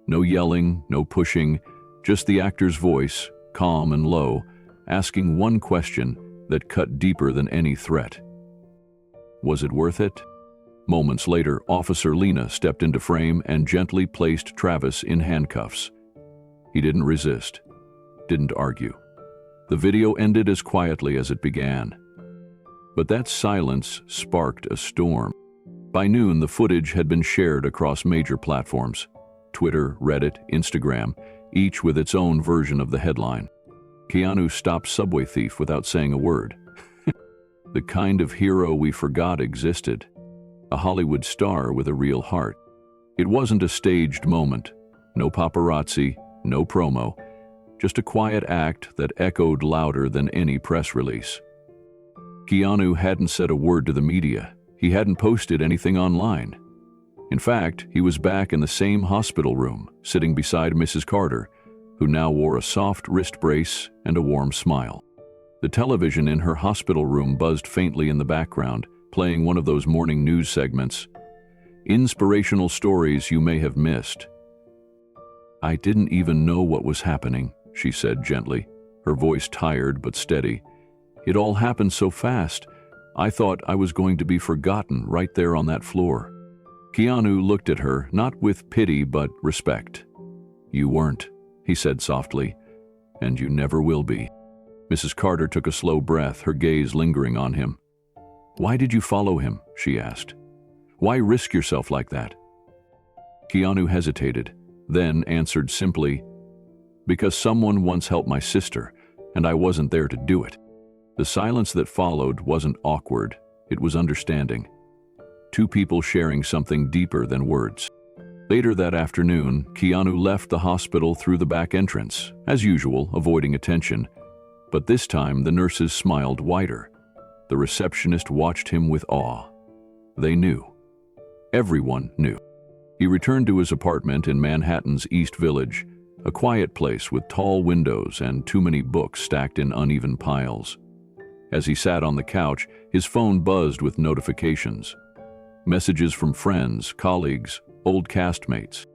No yelling, no pushing, just the actor's voice, calm and low, asking one question that cut deeper than any threat. Was it worth it? Moments later, Officer Lena stepped into frame and gently placed Travis in handcuffs. He didn't resist, didn't argue. The video ended as quietly as it began. But that silence sparked a storm. By noon, the footage had been shared across major platforms: Twitter, Reddit, Instagram, each with its own version of the headline. Keanu stopped subway thief without saying a word. The kind of hero we forgot existed. A Hollywood star with a real heart. It wasn't a staged moment. No paparazzi, no promo. Just a quiet act that echoed louder than any press release. Keanu hadn't said a word to the media. He hadn't posted anything online. In fact, he was back in the same hospital room, sitting beside Mrs. Carter, who now wore a soft wrist brace and a warm smile. The television in her hospital room buzzed faintly in the background, playing one of those morning news segments. Inspirational stories you may have missed. "I didn't even know what was happening," she said gently, her voice tired but steady. "It all happened so fast. I thought I was going to be forgotten right there on that floor." Keanu looked at her, not with pity but respect. "You weren't," he said softly, "and you never will be." Mrs. Carter took a slow breath, her gaze lingering on him. "Why did you follow him?" she asked. "Why risk yourself like that?" Keanu hesitated, then answered simply, "Because someone once helped my sister, and I wasn't there to do it." The silence that followed wasn't awkward, it was understanding. Two people sharing something deeper than words. Later that afternoon, Keanu left the hospital through the back entrance, as usual, avoiding attention. But this time, the nurses smiled wider. The receptionist watched him with awe. They knew. Everyone knew. He returned to his apartment in Manhattan's East Village, a quiet place with tall windows and too many books stacked in uneven piles. As he sat on the couch, his phone buzzed with notifications. Messages from friends, colleagues, old castmates.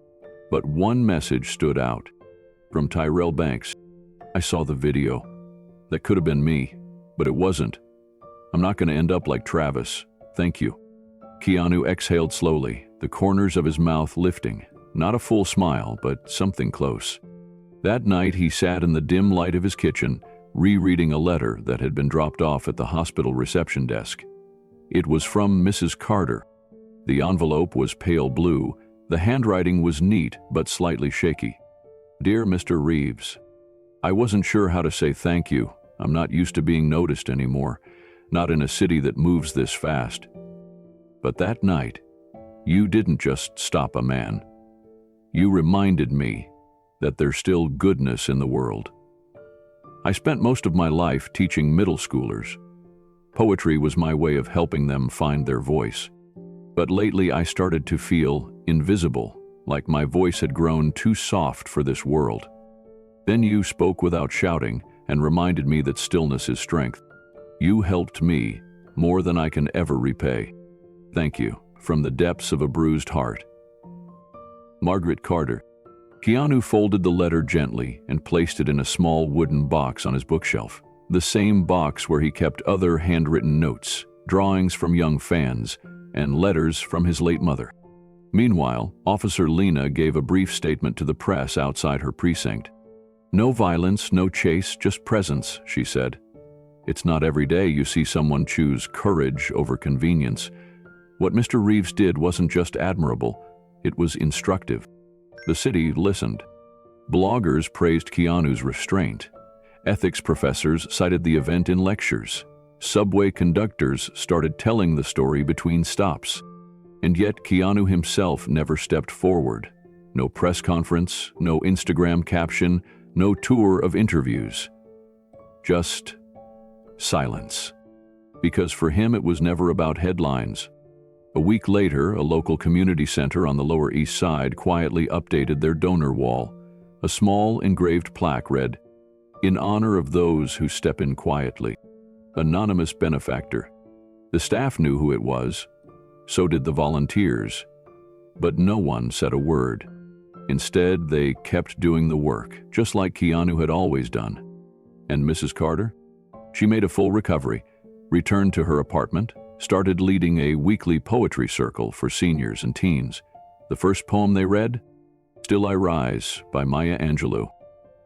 But one message stood out. From Tyrell Banks. "I saw the video. That could have been me, but it wasn't. I'm not going to end up like Travis. Thank you." Keanu exhaled slowly, the corners of his mouth lifting. Not a full smile, but something close. That night he sat in the dim light of his kitchen, rereading a letter that had been dropped off at the hospital reception desk. It was from Mrs. Carter. The envelope was pale blue. The handwriting was neat but slightly shaky. "Dear Mr. Reeves, I wasn't sure how to say thank you. I'm not used to being noticed anymore, not in a city that moves this fast. But that night, you didn't just stop a man. You reminded me that there's still goodness in the world. I spent most of my life teaching middle schoolers. Poetry was my way of helping them find their voice. But lately I started to feel invisible, like my voice had grown too soft for this world. Then you spoke without shouting and reminded me that stillness is strength. You helped me more than I can ever repay. Thank you, from the depths of a bruised heart. Margaret Carter. Keanu folded the letter gently and placed it in a small wooden box on his bookshelf, the same box where he kept other handwritten notes, drawings from young fans, and letters from his late mother. Meanwhile, Officer Lena gave a brief statement to the press outside her precinct. No violence, no chase, just presence, she said. It's not every day you see someone choose courage over convenience. What Mr. Reeves did wasn't just admirable, it was instructive. The city listened. Bloggers praised Keanu's restraint. Ethics professors cited the event in lectures. Subway conductors started telling the story between stops. And yet Keanu himself never stepped forward. No press conference, no Instagram caption, no tour of interviews. Just silence. Because for him it was never about headlines. A week later, a local community center on the Lower East Side quietly updated their donor wall. A small engraved plaque read, "In honor of those who step in quietly. Anonymous benefactor." The staff knew who it was. So did the volunteers. But no one said a word. Instead, they kept doing the work, just like Keanu had always done. And Mrs. Carter? She made a full recovery, returned to her apartment, started leading a weekly poetry circle for seniors and teens. The first poem they read? Still I Rise by Maya Angelou.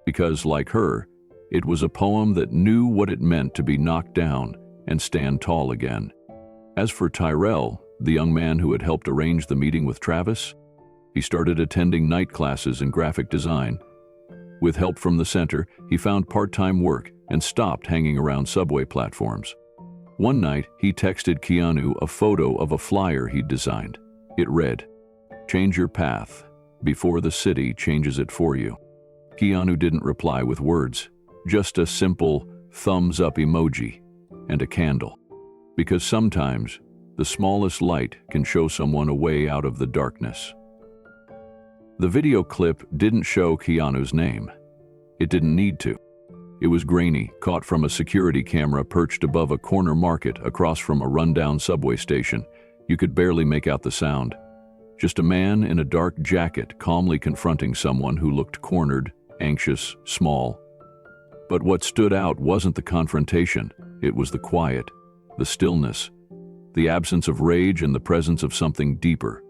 Because, like her, it was a poem that knew what it meant to be knocked down and stand tall again. As for Tyrell, the young man who had helped arrange the meeting with Travis, he started attending night classes in graphic design. With help from the center, he found part-time work and stopped hanging around subway platforms. One night, he texted Keanu a photo of a flyer he'd designed. It read, "Change your path before the city changes it for you." Keanu didn't reply with words, just a simple thumbs-up emoji and a candle. Because sometimes, the smallest light can show someone a way out of the darkness. The video clip didn't show Keanu's name. It didn't need to. It was grainy, caught from a security camera perched above a corner market across from a rundown subway station. You could barely make out the sound. Just a man in a dark jacket calmly confronting someone who looked cornered, anxious, small. But what stood out wasn't the confrontation. It was the quiet, the stillness, the absence of rage and the presence of something deeper.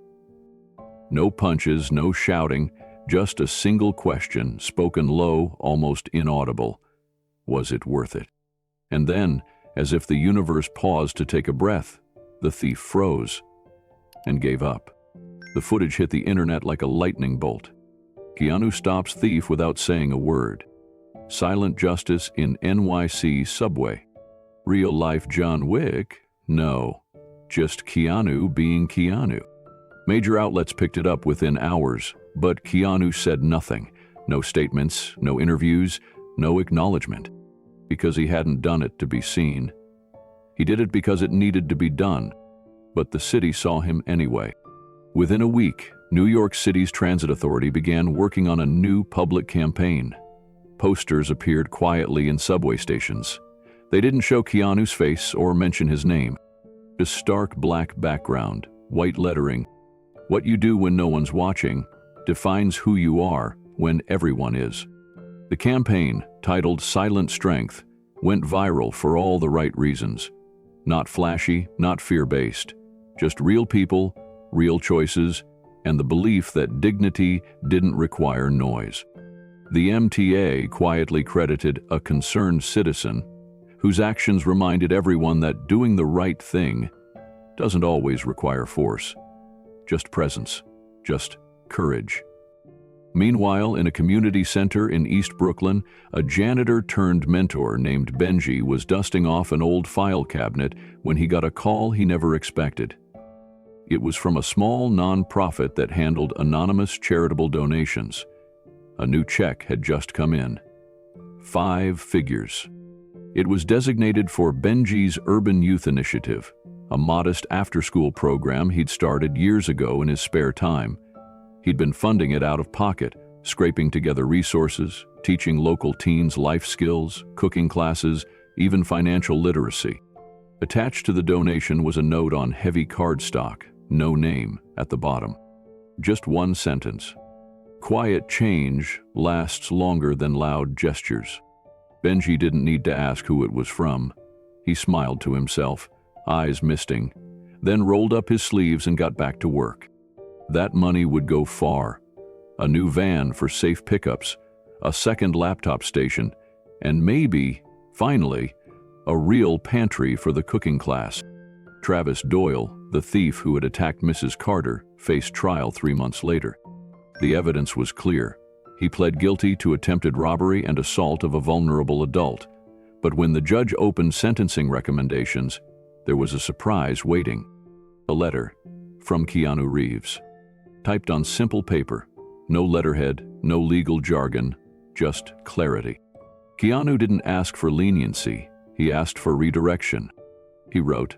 No punches, no shouting, just a single question, spoken low, almost inaudible. Was it worth it? And then, as if the universe paused to take a breath, the thief froze and gave up. The footage hit the internet like a lightning bolt. Keanu stops thief without saying a word. Silent justice in NYC subway. Real-life John Wick? No, just Keanu being Keanu. Major outlets picked it up within hours, but Keanu said nothing. No statements, no interviews, no acknowledgement. Because he hadn't done it to be seen. He did it because it needed to be done. But the city saw him anyway. Within a week, New York City's Transit Authority began working on a new public campaign. Posters appeared quietly in subway stations. They didn't show Keanu's face or mention his name. Just stark black background, white lettering. What you do when no one's watching defines who you are when everyone is. The campaign, titled Silent Strength, went viral for all the right reasons. Not flashy, not fear-based. Just real people, real choices, and the belief that dignity didn't require noise. The MTA quietly credited a concerned citizen whose actions reminded everyone that doing the right thing doesn't always require force. Just presence, just courage. Meanwhile, in a community center in East Brooklyn, a janitor turned mentor named Benji was dusting off an old file cabinet when he got a call he never expected. It was from a small nonprofit that handled anonymous charitable donations. A new check had just come in. 5 figures. It was designated for Benji's Urban Youth Initiative, a modest after-school program he'd started years ago in his spare time. He'd been funding it out of pocket, scraping together resources, teaching local teens life skills, cooking classes, even financial literacy. Attached to the donation was a note on heavy cardstock, no name, at the bottom. Just one sentence. Quiet change lasts longer than loud gestures. Benji didn't need to ask who it was from. He smiled to himself, eyes misting, then rolled up his sleeves and got back to work. That money would go far. A new van for safe pickups, a second laptop station, and maybe, finally, a real pantry for the cooking class. Travis Doyle, the thief who had attacked Mrs. Carter, faced trial 3 months later. The evidence was clear. He pled guilty to attempted robbery and assault of a vulnerable adult. But when the judge opened sentencing recommendations, there was a surprise waiting. A letter from Keanu Reeves, typed on simple paper, no letterhead, no legal jargon, just clarity. Keanu didn't ask for leniency, he asked for redirection. He wrote,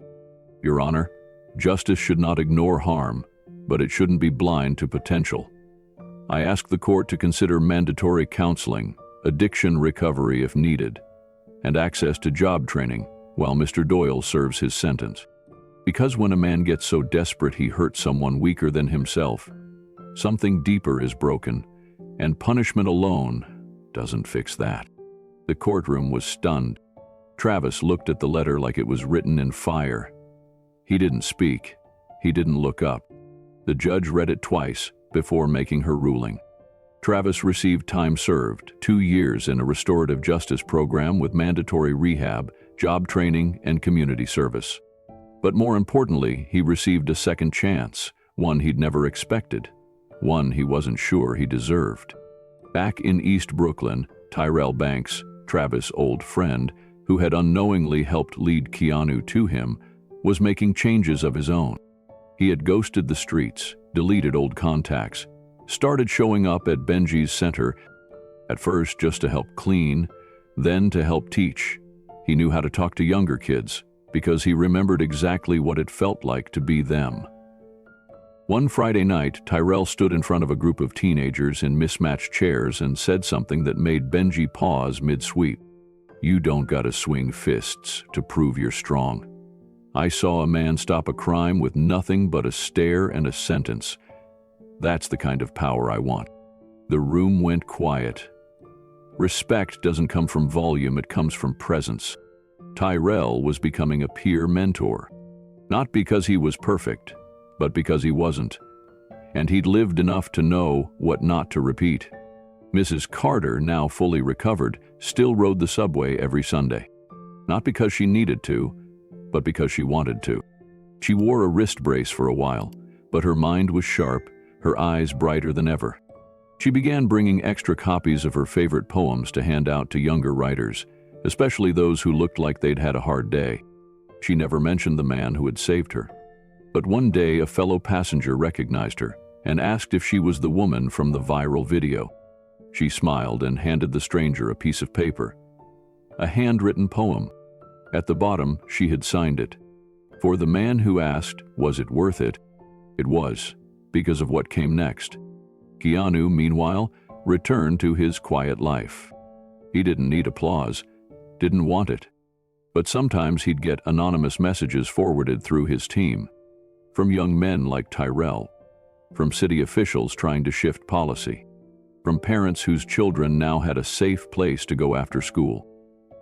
"Your Honor, justice should not ignore harm, but it shouldn't be blind to potential. I ask the court to consider mandatory counseling, addiction recovery if needed, and access to job training while Mr. Doyle serves his sentence. Because when a man gets so desperate he hurts someone weaker than himself, something deeper is broken, and punishment alone doesn't fix that." The courtroom was stunned. Travis looked at the letter like it was written in fire. He didn't speak. He didn't look up. The judge read it twice before making her ruling. Travis received time served, 2 years in a restorative justice program with mandatory rehab, job training, and community service. But more importantly, he received a second chance, one he'd never expected, one he wasn't sure he deserved. Back in East Brooklyn, Tyrell Banks, Travis' old friend, who had unknowingly helped lead Keanu to him, was making changes of his own. He had ghosted the streets, deleted old contacts, started showing up at Benji's center, at first just to help clean, then to help teach. He knew how to talk to younger kids, because he remembered exactly what it felt like to be them. One Friday night, Tyrell stood in front of a group of teenagers in mismatched chairs and said something that made Benji pause mid-sweep. "You don't gotta swing fists to prove you're strong. I saw a man stop a crime with nothing but a stare and a sentence. That's the kind of power I want." The room went quiet. Respect doesn't come from volume, it comes from presence. Tyrell was becoming a peer mentor. Not because he was perfect, but because he wasn't. And he'd lived enough to know what not to repeat. Mrs. Carter, now fully recovered, still rode the subway every Sunday. Not because she needed to, but because she wanted to. She wore a wrist brace for a while, but her mind was sharp, her eyes brighter than ever. She began bringing extra copies of her favorite poems to hand out to younger writers, especially those who looked like they'd had a hard day. She never mentioned the man who had saved her. But one day a fellow passenger recognized her and asked if she was the woman from the viral video. She smiled and handed the stranger a piece of paper. A handwritten poem. At the bottom, she had signed it. For the man who asked, was it worth it? It was, because of what came next. Keanu, meanwhile, returned to his quiet life. He didn't need applause, didn't want it. But sometimes he'd get anonymous messages forwarded through his team. From young men like Tyrell. From city officials trying to shift policy. From parents whose children now had a safe place to go after school.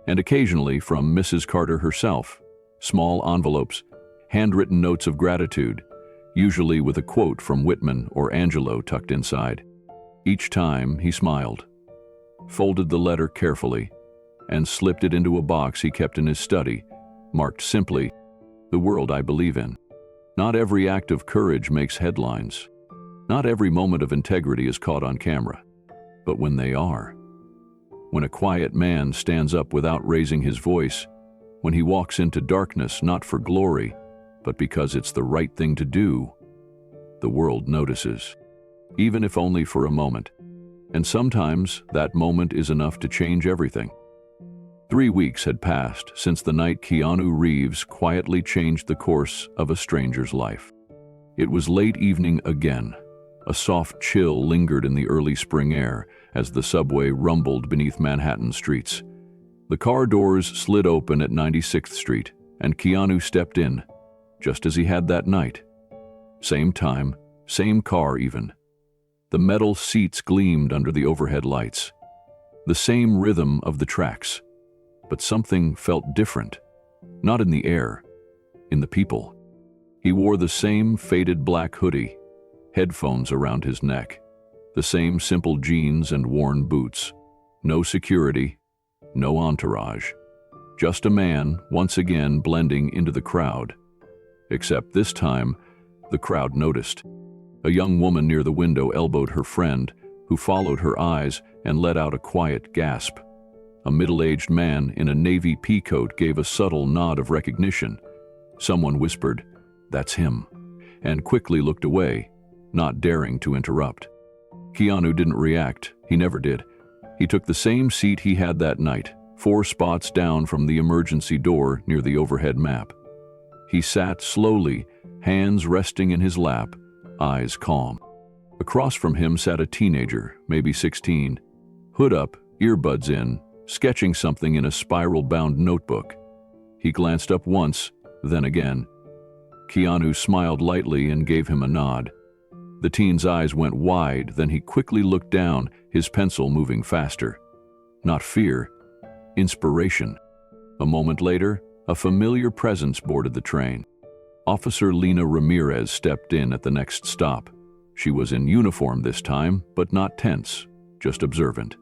And occasionally from Mrs. Carter herself. Small envelopes, handwritten notes of gratitude, usually with a quote from Whitman or Angelo tucked inside. Each time he smiled, folded the letter carefully, and slipped it into a box he kept in his study, marked simply, "The world I believe in." Not every act of courage makes headlines. Not every moment of integrity is caught on camera. But when they are, when a quiet man stands up without raising his voice, when he walks into darkness not for glory, but because it's the right thing to do, the world notices, even if only for a moment. And sometimes that moment is enough to change everything. 3 weeks had passed since the night Keanu Reeves quietly changed the course of a stranger's life. It was late evening again. A soft chill lingered in the early spring air as the subway rumbled beneath Manhattan streets. The car doors slid open at 96th Street, and Keanu stepped in, just as he had that night. Same time, same car even. The metal seats gleamed under the overhead lights. The same rhythm of the tracks. But something felt different. Not in the air, in the people. He wore the same faded black hoodie, headphones around his neck, the same simple jeans and worn boots. No security, no entourage. Just a man, once again blending into the crowd. Except this time, the crowd noticed. A young woman near the window elbowed her friend, who followed her eyes and let out a quiet gasp. A middle-aged man in a navy pea coat gave a subtle nod of recognition. Someone whispered, "That's him," and quickly looked away, not daring to interrupt. Keanu didn't react. He never did. He took the same seat he had that night, 4 spots down from the emergency door near the overhead map. He sat slowly, hands resting in his lap, eyes calm. Across from him sat a teenager, maybe 16, hood up, earbuds in, sketching something in a spiral-bound notebook. He glanced up once, then again. Keanu smiled lightly and gave him a nod. The teen's eyes went wide, then he quickly looked down, his pencil moving faster. Not fear, inspiration. A moment later, a familiar presence boarded the train. Officer Lena Ramirez stepped in at the next stop. She was in uniform this time, but not tense, just observant.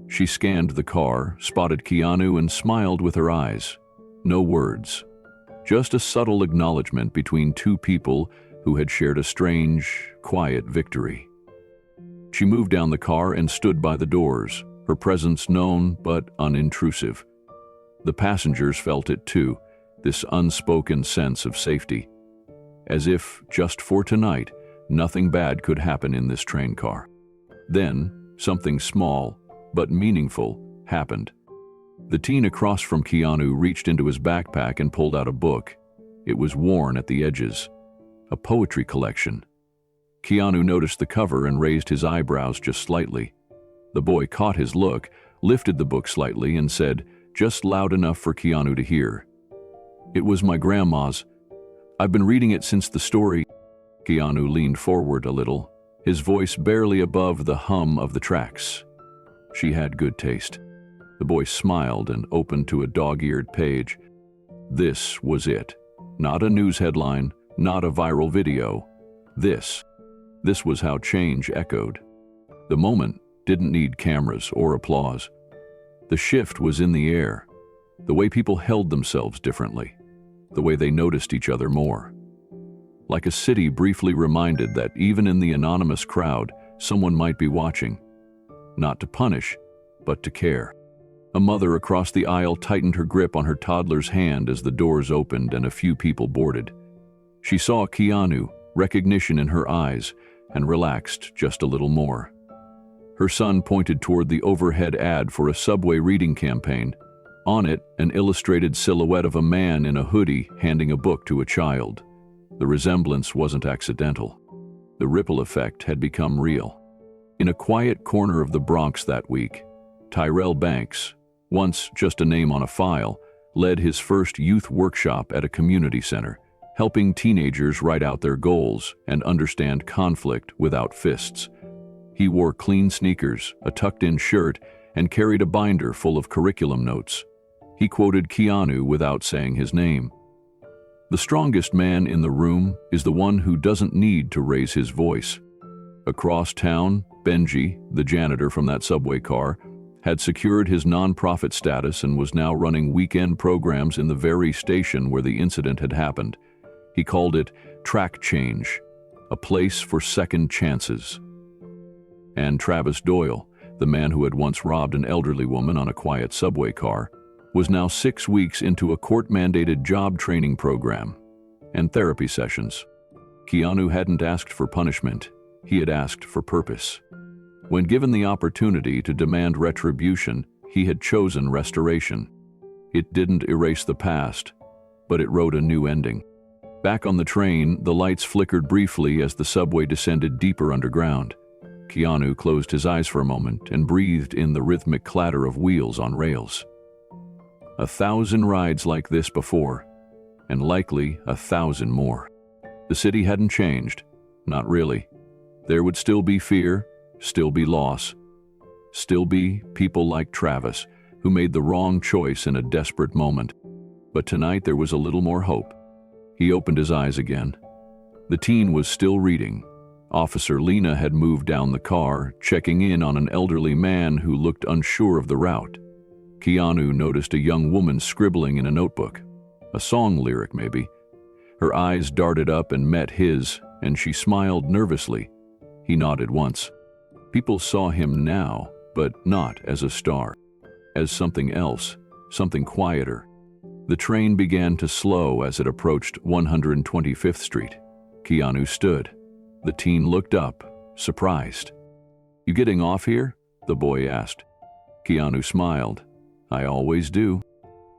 She scanned the car, spotted Keanu, and smiled with her eyes. No words. Just a subtle acknowledgement between two people who had shared a strange, quiet victory. She moved down the car and stood by the doors, her presence known but unintrusive. The passengers felt it too, this unspoken sense of safety. As if, just for tonight, nothing bad could happen in this train car. Then, something small, but meaningful, happened. The teen across from Keanu reached into his backpack and pulled out a book. It was worn at the edges. A poetry collection. Keanu noticed the cover and raised his eyebrows just slightly. The boy caught his look, lifted the book slightly, and said, just loud enough for Keanu to hear, "It was my grandma's. I've been reading it since the story." Keanu leaned forward a little, his voice barely above the hum of the tracks. She had good taste. The boy smiled and opened to a dog-eared page. This was it. Not a news headline, not a viral video. This was how change echoed. The moment didn't need cameras or applause. The shift was in the air. The way people held themselves differently. The way they noticed each other more. Like a city briefly reminded that even in the anonymous crowd, someone might be watching. Not to punish, but to care. A mother across the aisle tightened her grip on her toddler's hand as the doors opened and a few people boarded. She saw Keanu, recognition in her eyes, and relaxed just a little more. Her son pointed toward the overhead ad for a subway reading campaign. On it, an illustrated silhouette of a man in a hoodie handing a book to a child. The resemblance wasn't accidental. The ripple effect had become real. In a quiet corner of the Bronx that week, Tyrell Banks, once just a name on a file, led his first youth workshop at a community center, helping teenagers write out their goals and understand conflict without fists. He wore clean sneakers, a tucked-in shirt, and carried a binder full of curriculum notes. He quoted Keanu without saying his name. The strongest man in the room is the one who doesn't need to raise his voice. Across town, Benji, the janitor from that subway car, had secured his nonprofit status and was now running weekend programs in the very station where the incident had happened. He called it Track Change, a place for second chances. And Travis Doyle, the man who had once robbed an elderly woman on a quiet subway car, was now 6 weeks into a court-mandated job training program and therapy sessions. Keanu hadn't asked for punishment, he had asked for purpose. When given the opportunity to demand retribution, he had chosen restoration. It didn't erase the past, but it wrote a new ending. Back on the train, the lights flickered briefly as the subway descended deeper underground. Keanu closed his eyes for a moment and breathed in the rhythmic clatter of wheels on rails. 1,000 rides like this before, and likely 1,000 more. The city hadn't changed, not really. There would still be fear, still be loss, still be people like Travis who made the wrong choice in a desperate moment. But tonight there was a little more hope. He opened his eyes again. The teen was still reading. Officer Lena had moved down the car, checking in on an elderly man who looked unsure of the route. Keanu noticed a young woman scribbling in a notebook. A song lyric, maybe. Her eyes darted up and met his, and she smiled nervously. He nodded once. People saw him now, but not as a star. As something else, something quieter. The train began to slow as it approached 125th Street. Keanu stood. The teen looked up, surprised. "You getting off here?" the boy asked. Keanu smiled. "I always do."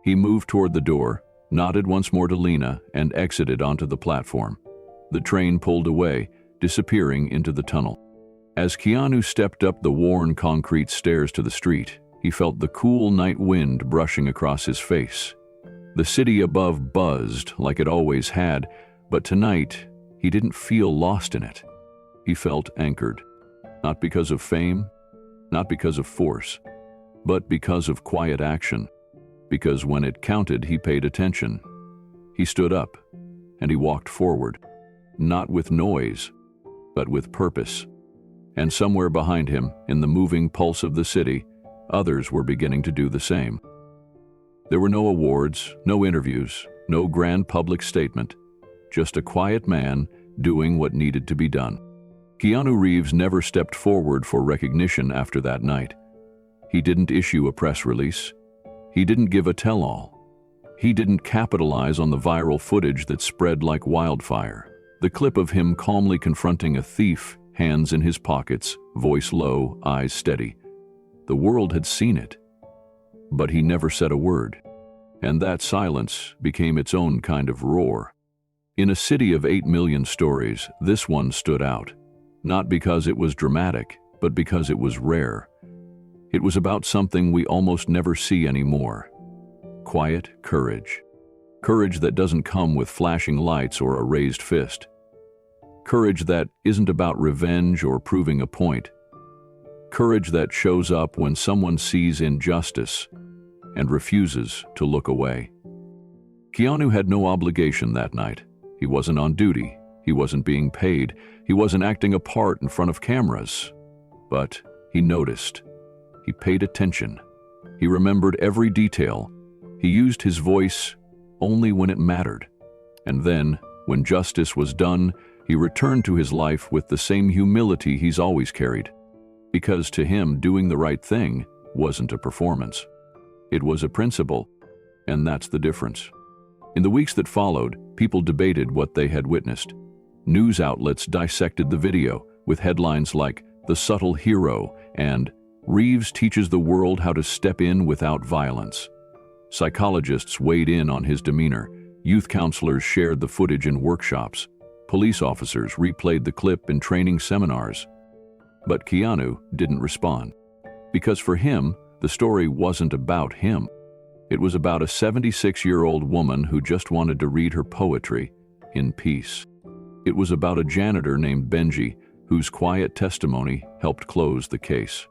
He moved toward the door, nodded once more to Lena, and exited onto the platform. The train pulled away, disappearing into the tunnel. As Keanu stepped up the worn concrete stairs to the street, he felt the cool night wind brushing across his face. The city above buzzed like it always had, but tonight he didn't feel lost in it. He felt anchored, not because of fame, not because of force, but because of quiet action. Because when it counted, he paid attention. He stood up, and he walked forward, not with noise, but with purpose. And somewhere behind him, in the moving pulse of the city, others were beginning to do the same. There were no awards, no interviews, no grand public statement, just a quiet man doing what needed to be done. Keanu Reeves never stepped forward for recognition after that night. He didn't issue a press release. He didn't give a tell-all. He didn't capitalize on the viral footage that spread like wildfire. The clip of him calmly confronting a thief, hands in his pockets, voice low, eyes steady. The world had seen it, but he never said a word. And that silence became its own kind of roar. In a city of 8 million stories, this one stood out. Not because it was dramatic, but because it was rare. It was about something we almost never see anymore. Quiet courage. Courage that doesn't come with flashing lights or a raised fist. Courage that isn't about revenge or proving a point. Courage that shows up when someone sees injustice and refuses to look away. Keanu had no obligation that night. He wasn't on duty. He wasn't being paid. He wasn't acting a part in front of cameras. But he noticed. He paid attention. He remembered every detail. He used his voice only when it mattered. And then, when justice was done, he returned to his life with the same humility he's always carried. Because to him, doing the right thing wasn't a performance. It was a principle, and that's the difference. In the weeks that followed, people debated what they had witnessed. News outlets dissected the video with headlines like "The Subtle Hero" and "Reeves teaches the world how to step in without violence." Psychologists weighed in on his demeanor. Youth counselors shared the footage in workshops. Police officers replayed the clip in training seminars. But Keanu didn't respond. Because for him, the story wasn't about him. It was about a 76-year-old woman who just wanted to read her poetry in peace. It was about a janitor named Benji, whose quiet testimony helped close the case.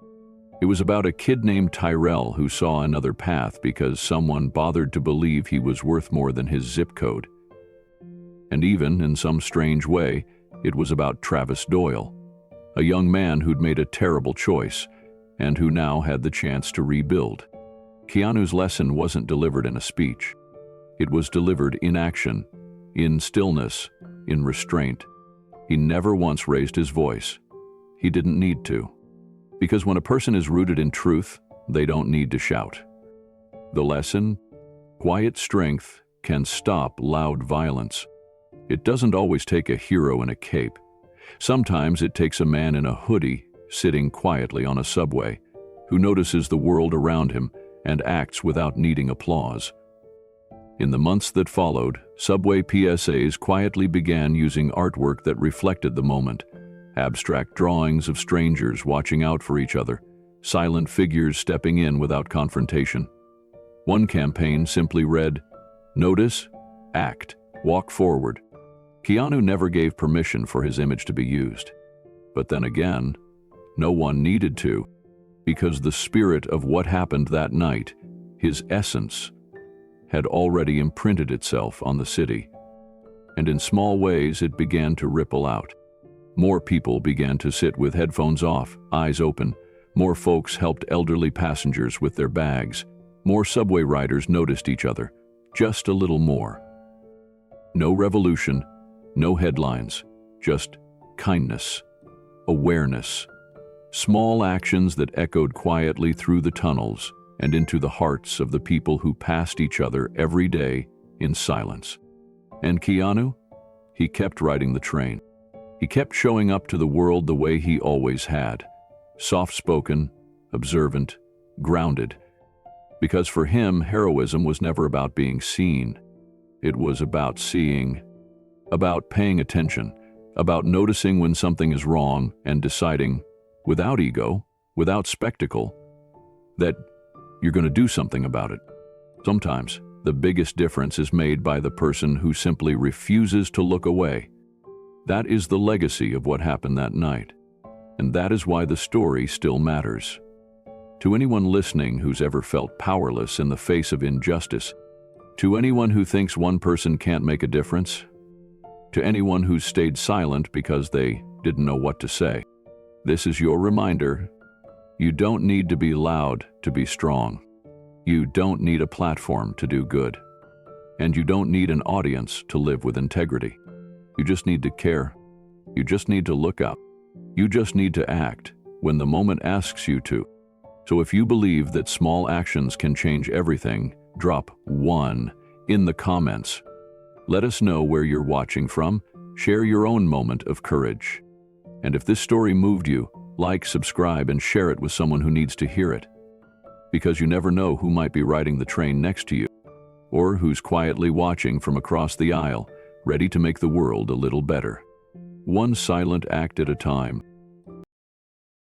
It was about a kid named Tyrell who saw another path because someone bothered to believe he was worth more than his zip code. And even, in some strange way, it was about Travis Doyle, a young man who'd made a terrible choice and who now had the chance to rebuild. Keanu's lesson wasn't delivered in a speech. It was delivered in action, in stillness, in restraint. He never once raised his voice. He didn't need to. Because when a person is rooted in truth, they don't need to shout. The lesson? Quiet strength can stop loud violence. It doesn't always take a hero in a cape. Sometimes it takes a man in a hoodie sitting quietly on a subway who notices the world around him and acts without needing applause. In the months that followed, subway PSAs quietly began using artwork that reflected the moment. Abstract drawings of strangers watching out for each other, silent figures stepping in without confrontation. One campaign simply read, "Notice, act, walk forward." Keanu never gave permission for his image to be used. But then again, no one needed to, because the spirit of what happened that night, his essence, had already imprinted itself on the city. And in small ways it began to ripple out. More people began to sit with headphones off, eyes open. More folks helped elderly passengers with their bags. More subway riders noticed each other, just a little more. No revolution, no headlines, just kindness, awareness. Small actions that echoed quietly through the tunnels and into the hearts of the people who passed each other every day in silence. And Keanu? He kept riding the train. He kept showing up to the world the way he always had. Soft-spoken, observant, grounded. Because for him, heroism was never about being seen. It was about seeing, about paying attention, about noticing when something is wrong and deciding, without ego, without spectacle, that you're going to do something about it. Sometimes, the biggest difference is made by the person who simply refuses to look away. That is the legacy of what happened that night. And that is why the story still matters. To anyone listening who's ever felt powerless in the face of injustice, to anyone who thinks one person can't make a difference, to anyone who's stayed silent because they didn't know what to say, this is your reminder. You don't need to be loud to be strong. You don't need a platform to do good. And you don't need an audience to live with integrity. You just need to care. You just need to look up. You just need to act when the moment asks you to. So if you believe that small actions can change everything, drop 1 in the comments. Let us know where you're watching from. Share your own moment of courage. And if this story moved you, like, subscribe, and share it with someone who needs to hear it. Because you never know who might be riding the train next to you, or who's quietly watching from across the aisle, ready to make the world a little better. One silent act at a time.